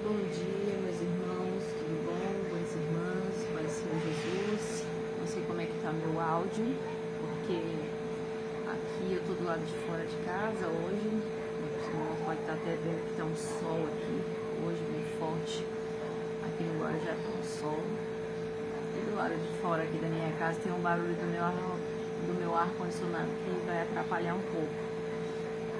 Bom dia, meus irmãos, tudo bom? Boas irmãs, Pai Senhor Jesus. Não sei como é que tá meu áudio, porque aqui eu tô do lado de fora de casa hoje. Você pode estar até vendo que tá um sol aqui, hoje bem forte. Aqui no Guarujá tá um sol. E do lado de fora aqui da minha casa tem um barulho do meu ar-condicionado que vai atrapalhar um pouco.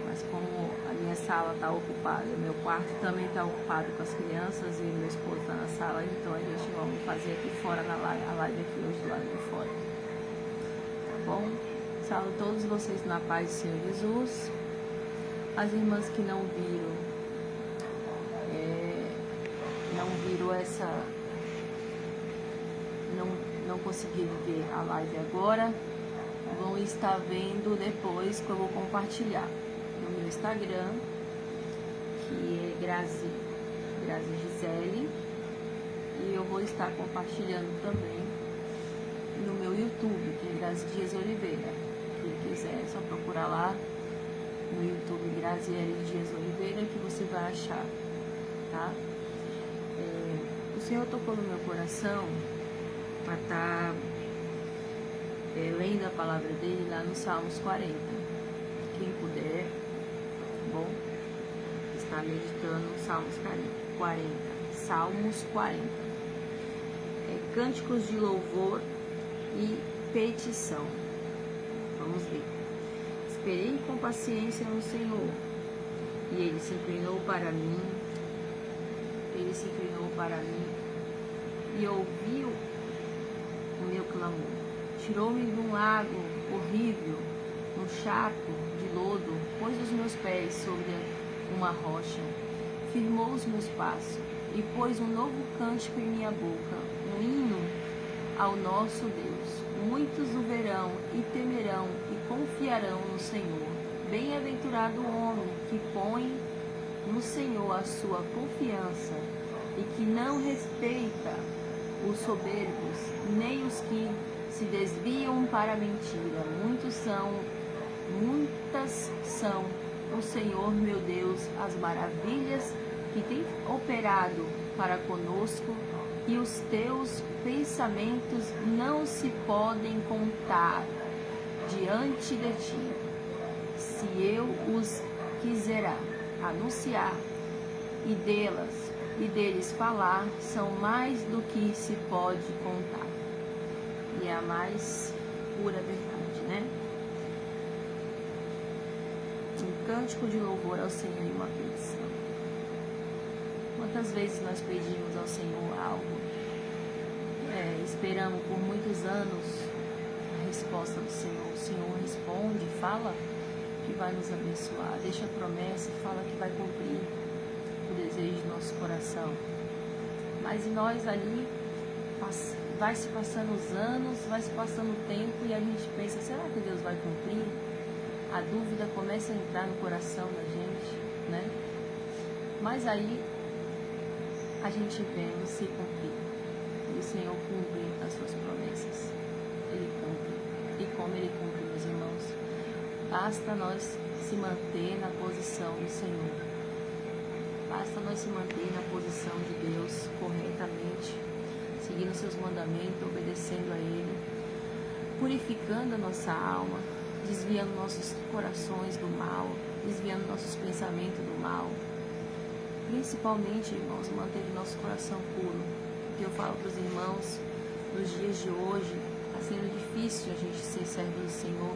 Mas como a minha sala está ocupada, meu quarto também está ocupado com as crianças e meu esposo está na sala, então a gente vai fazer aqui fora na live, a live aqui hoje do lado de fora. Tá bom? Saúdo todos vocês na paz do Senhor Jesus. As irmãs que não viram essa, não conseguiram ver a live agora, vão estar vendo depois que eu vou compartilhar no meu Instagram, que é Grazi Gisele, e eu vou estar compartilhando também no meu YouTube, que é Grazi Dias Oliveira. Quem quiser é só procurar lá no YouTube Graziele Dias Oliveira que você vai achar, tá? O Senhor tocou no meu coração para estar lendo a palavra dele lá no Salmos 40. Quem puder, bom, está meditando no Salmos 40. Salmos 40. Cânticos de louvor e petição. Vamos ver. Esperei com paciência no Senhor, e Ele se inclinou para mim. Ele se inclinou para mim e ouviu o meu clamor. Tirou-me de um lago horrível, um charco de lodo, pôs os meus pés sobre uma rocha, firmou os meus passos e pôs um novo cântico em minha boca, um hino ao nosso Deus. Muitos o verão e temerão e confiarão no Senhor. Bem-aventurado o homem que põe no Senhor a sua confiança e que não respeita os soberbos, nem os que se desviam para a mentira. Muitas são, o Senhor meu Deus, as maravilhas que tem operado para conosco, e os teus pensamentos não se podem contar diante de ti. Se eu os quiser anunciar e deles falar, são mais do que se pode contar. E é a mais pura verdade, né? Um cântico de louvor ao Senhor e uma petição. Quantas vezes nós pedimos ao Senhor algo, esperamos por muitos anos a resposta do Senhor. O Senhor responde, fala que vai nos abençoar, deixa a promessa e fala que vai cumprir o desejo do nosso coração. Mas e nós ali, vai se passando os anos, vai se passando o tempo e a gente pensa, será que Deus vai cumprir? A dúvida começa a entrar no coração da gente, né? Mas aí a gente vê se cumprir. E o Senhor cumpre as suas promessas. Ele cumpre. E como Ele cumpre, meus irmãos? Basta nós se manter na posição do Senhor. Basta nós se manter na posição de Deus corretamente, seguindo seus mandamentos, obedecendo a Ele, purificando a nossa alma, desviando nossos corações do mal, desviando nossos pensamentos do mal. Principalmente, irmãos, manter o nosso coração puro. Porque eu falo para os irmãos, nos dias de hoje, está sendo difícil a gente ser servo do Senhor,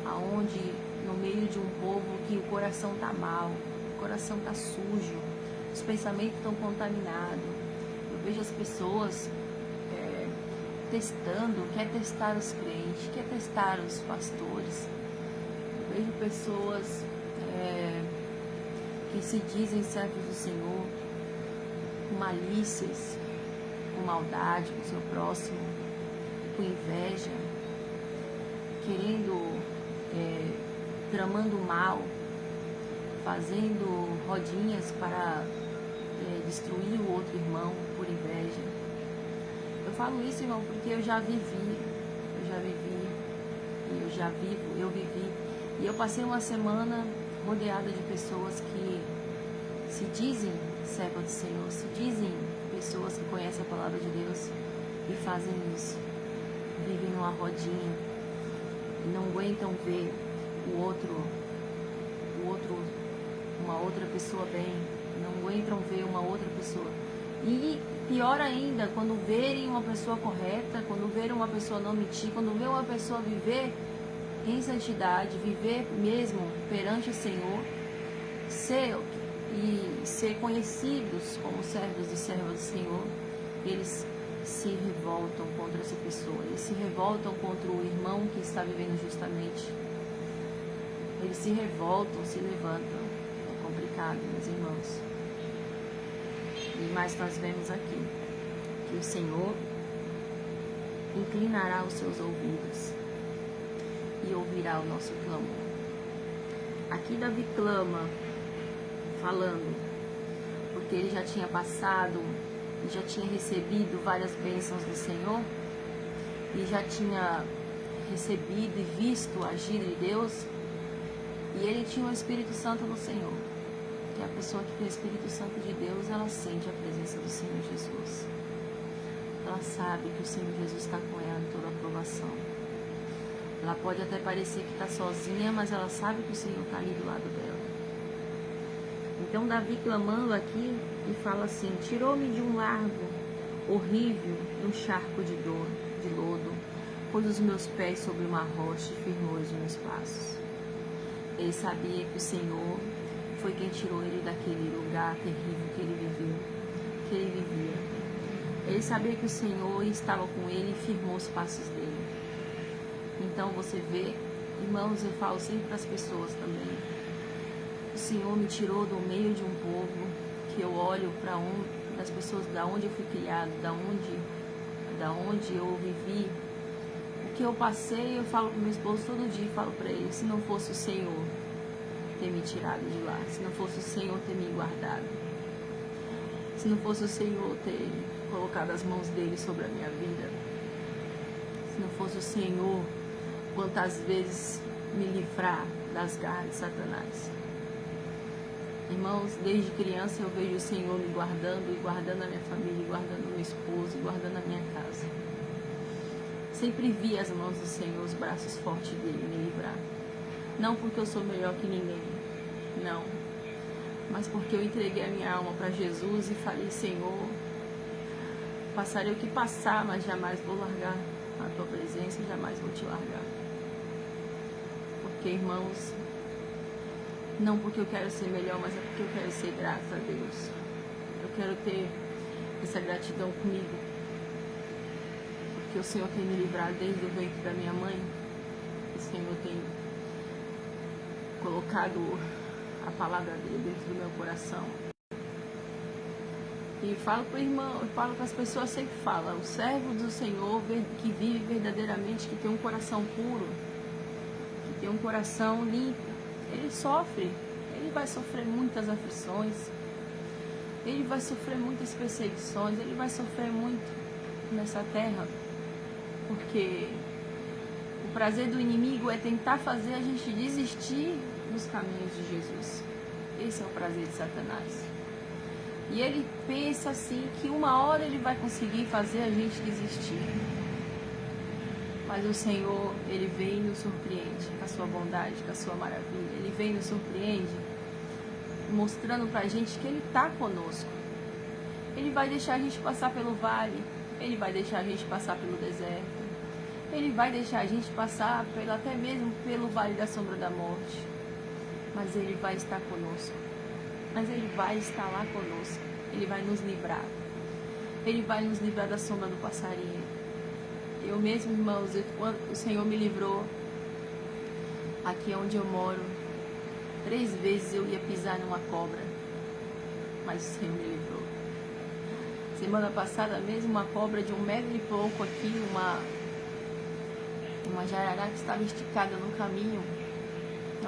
aonde no meio de um povo que o coração está mal, o coração está sujo, os pensamentos estão contaminados. Eu vejo as pessoas testando, quer testar os crentes, quer testar os pastores. Eu vejo pessoas que se dizem servos do Senhor, com malícias, com maldade com o seu próximo, com inveja, querendo, tramando mal, fazendo rodinhas para destruir o outro irmão por inveja. Eu falo isso, irmão, porque eu já vivi, eu vivi, e eu passei uma semana rodeada de pessoas que se dizem serva do Senhor. Se dizem pessoas que conhecem a palavra de Deus e fazem isso, vivem numa rodinha, não aguentam ver uma outra pessoa bem, não aguentam ver uma outra pessoa. E pior ainda, quando verem uma pessoa correta, quando verem uma pessoa não mentir, quando verem uma pessoa viver em santidade, viver mesmo perante o Senhor, ser conhecidos como servos e servas do Senhor, eles se revoltam contra essa pessoa, eles se revoltam contra o irmão que está vivendo justamente, eles se revoltam, se levantam. É complicado, meus irmãos. E mais nós vemos aqui que o Senhor inclinará os seus ouvidos e ouvirá o nosso clamor. Aqui Davi clama, falando, porque ele já tinha passado, já tinha recebido várias bênçãos do Senhor, e já tinha recebido e visto o agir de Deus, e ele tinha o Espírito Santo do Senhor. Que a pessoa que tem o Espírito Santo de Deus, ela sente a presença do Senhor Jesus. Ela sabe que o Senhor Jesus está com ela em toda aprovação. Ela pode até parecer que está sozinha, mas ela sabe que o Senhor está ali do lado dela. Então Davi clamando aqui e fala assim: tirou-me de um largo horrível, um charco de dor, de lodo, pôs os meus pés sobre uma rocha e firmou os meus passos. Ele sabia que o Senhor foi quem tirou ele daquele lugar terrível que ele vivia. Ele sabia que o Senhor estava com ele e firmou os passos dele. Então você vê, irmãos, eu falo sempre para as pessoas também, o Senhor me tirou do meio de um povo que eu olho para das pessoas da onde eu fui criado, da onde eu vivi, o que eu passei. Eu falo para meu esposo todo dia, falo para ele: se não fosse o Senhor ter me tirado de lá, se não fosse o Senhor ter me guardado, se não fosse o Senhor ter colocado as mãos dele sobre a minha vida, se não fosse o Senhor quantas vezes me livrar das garras de Satanás. Irmãos, desde criança eu vejo o Senhor me guardando e guardando a minha família, e guardando meu esposo, e guardando a minha casa. Sempre vi as mãos do Senhor, os braços fortes dele me livrar. Não porque eu sou melhor que ninguém, não, mas porque eu entreguei a minha alma para Jesus e falei: Senhor, passarei o que passar, mas jamais vou largar a tua presença e jamais vou te largar. Porque, irmãos, não porque eu quero ser melhor, mas é porque eu quero ser grata a Deus. Eu quero ter essa gratidão comigo, porque o Senhor tem me livrado desde o ventre da minha mãe. O Senhor tem colocado a palavra dele dentro do meu coração. E falo para o irmão, eu falo para as pessoas, sempre falo: o servo do Senhor que vive verdadeiramente, que tem um coração puro, que tem um coração limpo, ele sofre, ele vai sofrer muitas aflições, ele vai sofrer muitas perseguições, ele vai sofrer muito nessa terra, porque o prazer do inimigo é tentar fazer a gente desistir dos caminhos de Jesus. Esse é o prazer de Satanás. E ele pensa assim que uma hora ele vai conseguir fazer a gente desistir. Mas o Senhor, ele vem e nos surpreende com a sua bondade, com a sua maravilha. Ele vem e nos surpreende, mostrando pra gente que ele tá conosco. Ele vai deixar a gente passar pelo vale, ele vai deixar a gente passar pelo deserto, ele vai deixar a gente passar até mesmo pelo vale da sombra da morte. Mas ele vai estar conosco. Mas ele vai estar lá conosco. Ele vai nos livrar. Ele vai nos livrar da sombra do passarinho. Eu mesmo, irmãos, quando o Senhor me livrou, aqui onde eu moro, 3 vezes eu ia pisar numa cobra, mas o Senhor me livrou. Semana passada mesmo, uma cobra de 1 metro e pouco aqui, uma jararaca que estava esticada no caminho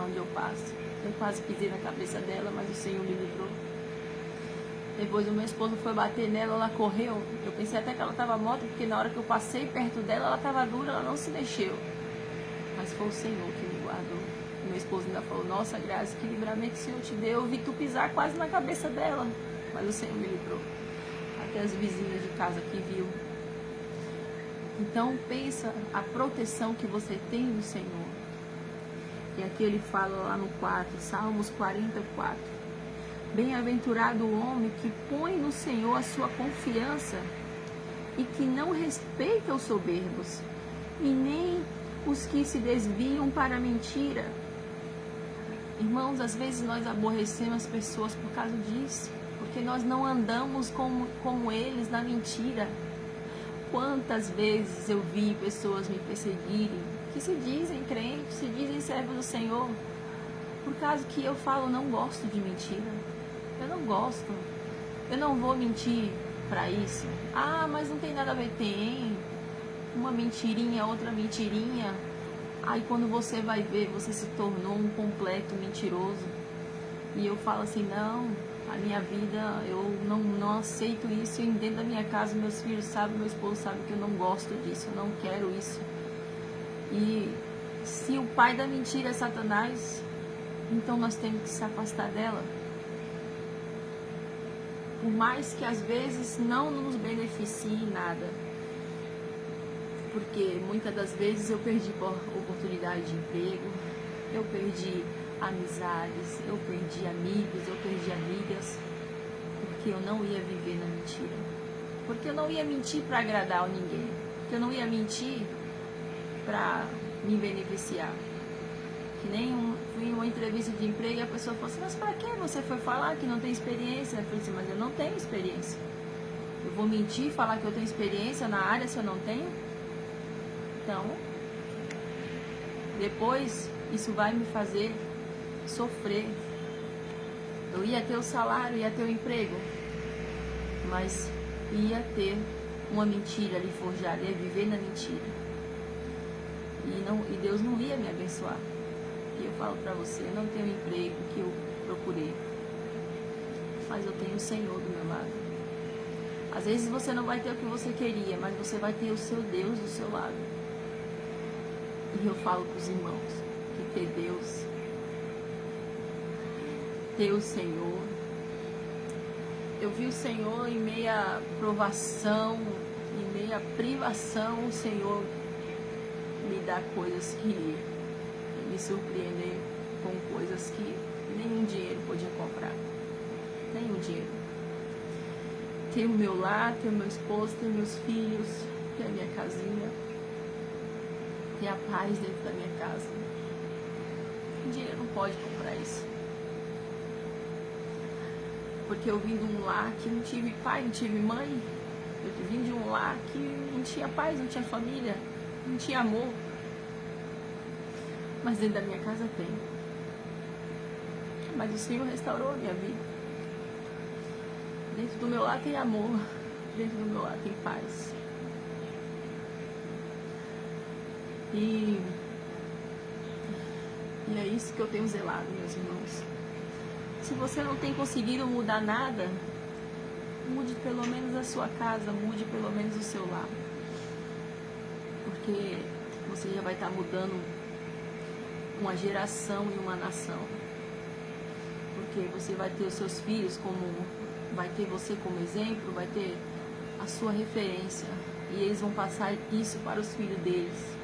onde eu passo. Eu quase pisei na cabeça dela, mas o Senhor me livrou. Depois o meu esposo foi bater nela, ela correu. Eu pensei até que ela estava morta, porque na hora que eu passei perto dela, ela estava dura, ela não se mexeu. Mas foi o Senhor que me guardou. O meu esposo ainda falou: nossa, Graça, que livramento o Senhor te deu. Eu vi tu pisar quase na cabeça dela. mas o Senhor me livrou. Até as vizinhas de casa que viu. Então pensa a proteção que você tem no Senhor. E aqui ele fala lá no 4, Salmos 44. Bem-aventurado o homem que põe no Senhor a sua confiança e que não respeita os soberbos, e nem os que se desviam para a mentira. Irmãos, às vezes nós aborrecemos as pessoas por causa disso, porque nós não andamos como eles na mentira. Quantas vezes eu vi pessoas me perseguirem, que se dizem crentes, se dizem servos do Senhor, por causa que eu falo, não gosto de mentira. Eu não gosto. Eu não vou mentir para isso. Ah, mas não tem nada a ver. Tem uma mentirinha, outra mentirinha. Aí quando você vai ver, você se tornou um completo mentiroso. E eu falo assim, não, a minha vida, eu não aceito isso. E dentro da minha casa, meus filhos sabem, meu esposo sabe que eu não gosto disso, eu não quero isso. E se o pai da mentira é Satanás, então nós temos que se afastar dela. Por mais que às vezes não nos beneficie nada. Porque muitas das vezes eu perdi oportunidade de emprego, eu perdi amizades, eu perdi amigos, eu perdi amigas, porque eu não ia viver na mentira. Porque eu não ia mentir para agradar a ninguém. Porque eu não ia mentir para me beneficiar. Que nem fui em uma entrevista de emprego e a pessoa falou assim, mas para que você foi falar que não tem experiência? Eu falei assim, mas eu não tenho experiência. Eu vou mentir, falar que eu tenho experiência na área se eu não tenho? Então, depois isso vai me fazer sofrer. Eu ia ter o salário, ia ter o emprego, mas ia ter uma mentira ali forjada, ia viver na mentira. E Deus não ia me abençoar. E eu falo pra você, eu não tenho o emprego que eu procurei, mas eu tenho o Senhor do meu lado. Às vezes você não vai ter o que você queria, mas você vai ter o seu Deus do seu lado. E eu falo para os irmãos que ter Deus, ter o Senhor. Eu vi o Senhor em meia provação, em meia privação, o Senhor me dá coisas que me surpreendem com coisas que nenhum dinheiro podia comprar. Nenhum dinheiro. Ter o meu lar, ter o meu esposo, ter meus filhos, ter a minha casinha. Ter a paz dentro da minha casa. O dinheiro não pode comprar isso. Porque eu vim de um lar que não tive pai, não tive mãe. Eu vim de um lar que não tinha paz, não tinha família, não tinha amor. Mas dentro da minha casa tem. Mas o Senhor restaurou a minha vida. Dentro do meu lar tem amor. Dentro do meu lar tem paz. E é isso que eu tenho zelado, meus irmãos. Se você não tem conseguido mudar nada, mude pelo menos a sua casa, mude pelo menos o seu lar. Porque você já vai estar mudando uma geração e uma nação. Porque você vai ter os seus filhos vai ter você como exemplo, vai ter a sua referência. E eles vão passar isso para os filhos deles.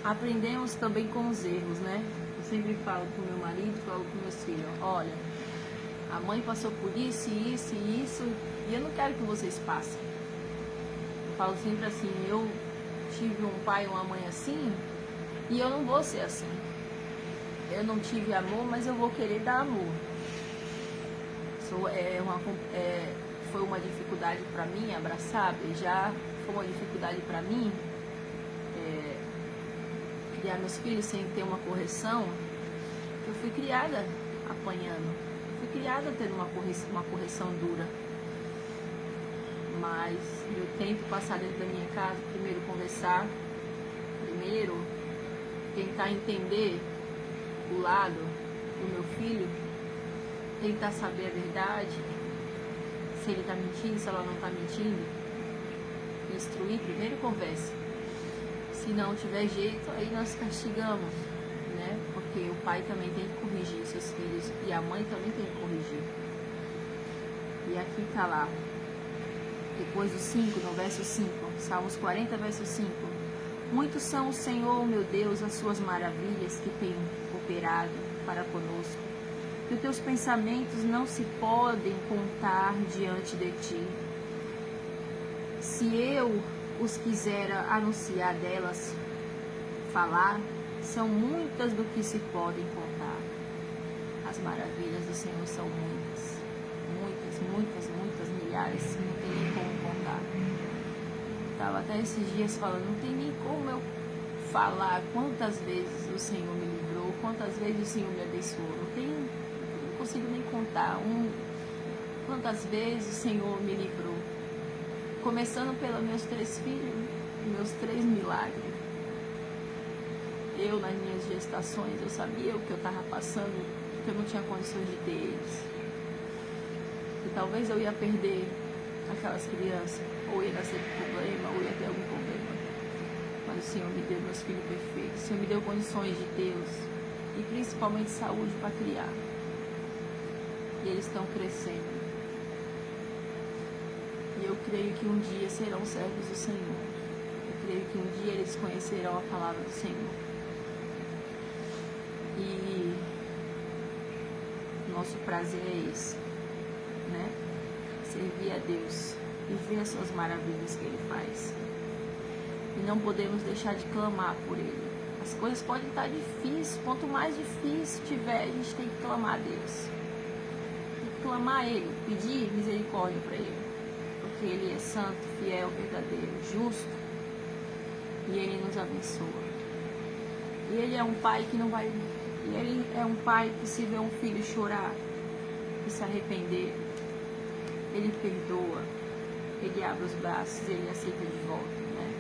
Aprendemos também com os erros, né? Eu sempre falo com meu marido, falo com meus filhos, olha, a mãe passou por isso, isso e isso, e eu não quero que vocês passem. Eu falo sempre assim, eu tive um pai e uma mãe assim, e eu não vou ser assim. Eu não tive amor, mas eu vou querer dar amor. Foi uma dificuldade para mim abraçar, beijar, foi uma dificuldade para mim criar meus filhos sem ter uma correção. Eu fui criada apanhando, eu fui criada tendo uma correção dura. Mas eu tento passar dentro da minha casa, primeiro conversar, primeiro tentar entender o lado do meu filho, tentar saber a verdade, se ele está mentindo, se ela não está mentindo, instruir, primeiro conversa. Se não tiver jeito, aí nós castigamos, né? Porque o pai também tem que corrigir seus filhos e a mãe também tem que corrigir. E aqui está lá, depois do 5, no verso 5, Salmos 40, verso 5. Muitos são o Senhor, meu Deus, as suas maravilhas que tem operado para conosco. Que os teus pensamentos não se podem contar diante de ti. Se eu os quisera anunciar delas, falar, são muitas do que se podem contar. As maravilhas do Senhor são muitas, milhares, não tem nem como contar. Estava até esses dias falando, não tem nem como eu falar quantas vezes o Senhor me livrou, quantas vezes o Senhor me abençoou. Não consigo nem contar quantas vezes o Senhor me livrou. Começando pelos meus 3 filhos, meus 3 milagres. Eu, nas minhas gestações, eu sabia o que eu estava passando, que eu não tinha condições de ter eles. Que talvez eu ia perder aquelas crianças, ou ia nascer com problema, ou ia ter algum problema. Mas o Senhor me deu meus filhos perfeitos, o Senhor me deu condições de tê-los, e principalmente saúde para criar. E eles estão crescendo. E eu creio que um dia serão servos do Senhor. Eu creio que um dia eles conhecerão a palavra do Senhor. E nosso prazer é esse, né? Servir a Deus e ver as suas maravilhas que Ele faz. E não podemos deixar de clamar por Ele. As coisas podem estar difíceis. Quanto mais difícil tiver, a gente tem que clamar a Deus. Tem que clamar a Ele, pedir misericórdia para Ele. Porque Ele é santo, fiel, verdadeiro, justo. E Ele nos abençoa. E Ele é um pai que não vai... E Ele é um pai que, se vê um filho chorar e se arrepender, Ele perdoa. Ele abre os braços, Ele aceita de volta, né?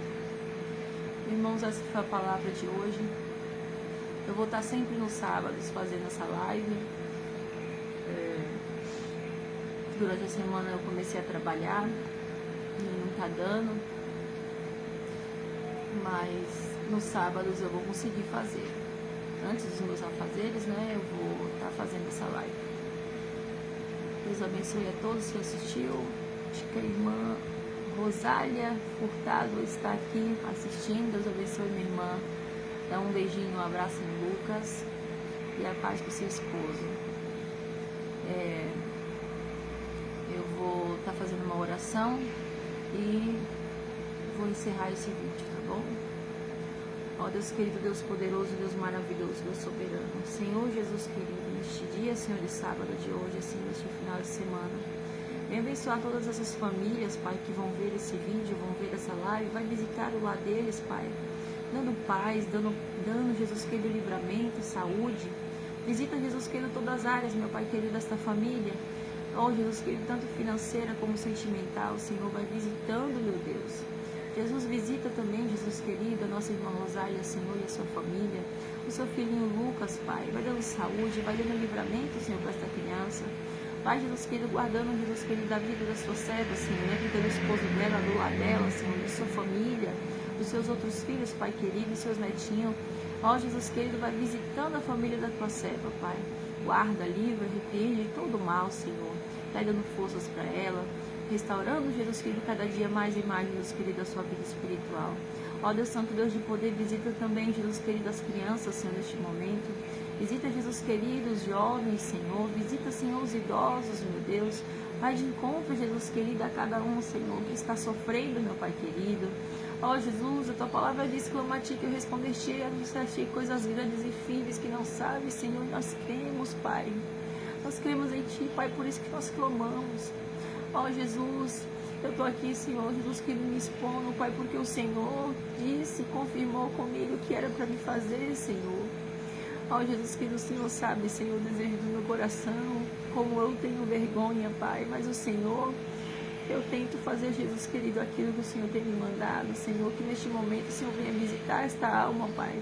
Irmãos, essa foi a palavra de hoje. Eu vou estar sempre nos sábados fazendo essa live. Durante a semana eu comecei a trabalhar e não está dando, mas nos sábados eu vou conseguir fazer. Antes dos meus afazeres, né, eu vou estar fazendo essa live. Deus abençoe a todos que assistiu. Acho que a irmã Rosália Furtado está aqui assistindo. Deus abençoe minha irmã. Dá um beijinho, um abraço em Lucas. E a paz para o seu esposo. Eu vou estar fazendo uma oração e vou encerrar esse vídeo, tá bom? Ó Deus querido, Deus poderoso, Deus maravilhoso, Deus soberano. Senhor Jesus querido, neste dia, Senhor, de sábado de hoje, assim, neste final de semana, venha abençoar todas essas famílias, Pai, que vão ver esse vídeo, vão ver essa live, vai visitar o lar deles, Pai, dando paz, dando Jesus querido, livramento, saúde. Visita, Jesus querido, todas as áreas, meu Pai querido, desta família. Ó Jesus querido, tanto financeira como sentimental, Senhor, vai visitando, meu Deus. Jesus, visita também, Jesus querido, a nossa irmã Rosália, Senhor, e a sua família, o seu filhinho Lucas, Pai, vai dando saúde, vai dando livramento, Senhor, para esta criança. Pai, Jesus querido, guardando, Jesus querido, da vida da sua serva, Senhor, né, do esposo dela, do lar dela, Senhor, de sua família, dos seus outros filhos, Pai querido, e seus netinhos. Ó Jesus querido, vai visitando a família da tua serva, Pai. Guarda, livra, repreende de todo mal, Senhor. Vai dando forças para ela, restaurando, Jesus querido, cada dia mais e mais, Jesus querido, a sua vida espiritual. Ó Deus Santo, Deus de poder, visita também, Jesus querido, as crianças, Senhor, neste momento. Visita, Jesus querido, os jovens, Senhor. Visita, Senhor, os idosos, meu Deus. Vai de encontro, Jesus querido, a cada um, Senhor, que está sofrendo, meu Pai querido. Ó Jesus, a tua palavra diz: clama a ti que eu responder-te e anunciar-te coisas grandes e firmes que não sabes, Senhor. Nós cremos, Pai. Nós cremos em ti, Pai, por isso que nós clamamos. Ó Jesus, eu estou aqui, Senhor, Jesus, que me expondo, Pai, porque o Senhor disse, confirmou comigo que era para me fazer, Senhor. Ó Jesus, que o Senhor sabe, Senhor, o desejo do meu coração, como eu tenho vergonha, Pai, mas o Senhor, eu tento fazer, Jesus querido, aquilo que o Senhor tem me mandado, Senhor, que neste momento o Senhor venha visitar esta alma, Pai,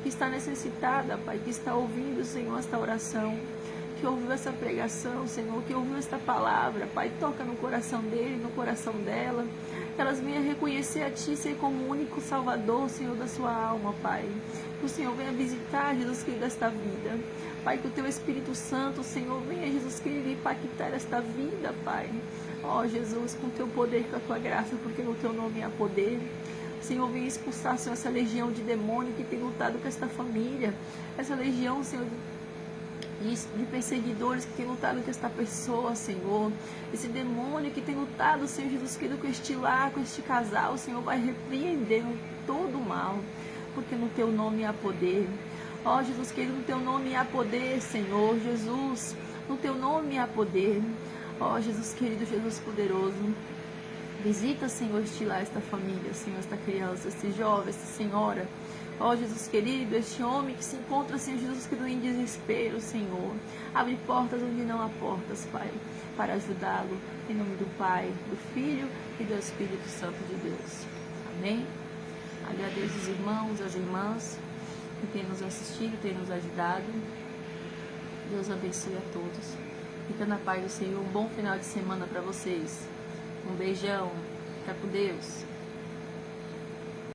que está necessitada, Pai, que está ouvindo, Senhor, esta oração, que ouviu essa pregação, Senhor, que ouviu esta palavra, Pai, toca no coração dele, no coração dela, Que elas venham reconhecer a Ti, Senhor, como o único Salvador, Senhor, da sua alma, Pai. Que o Senhor venha visitar, Jesus querido, esta vida. Pai, que o Teu Espírito Santo, Senhor, venha, Jesus querido, impactar esta vida, Pai. Ó, Jesus, com o Teu poder, com a Tua graça, porque no Teu nome há poder. Senhor, venha expulsar, Senhor, essa legião de demônio que tem lutado com esta família. Essa legião, Senhor, de perseguidores que tem lutado com esta pessoa, Senhor. Esse demônio que tem lutado, Senhor Jesus querido, com este lar, com este casal, Senhor, vai repreendendo todo o mal, porque no Teu nome há poder. Ó, Jesus querido, no Teu nome há poder, Senhor. Jesus, no Teu nome há poder. Ó, Jesus querido, Jesus poderoso. Visita, Senhor, este lar, esta família, Senhor, esta criança, este jovem, esta senhora. Ó, Jesus querido, este homem que se encontra, Senhor Jesus querido, em desespero, Senhor. Abre portas onde não há portas, Pai, para ajudá-lo. Em nome do Pai, do Filho e do Espírito Santo de Deus. Amém? Agradeço os irmãos, as irmãs que têm nos assistido, têm nos ajudado. Deus abençoe a todos. Fica na paz do Senhor. Um bom final de semana para vocês. Um beijão. Fica com Deus.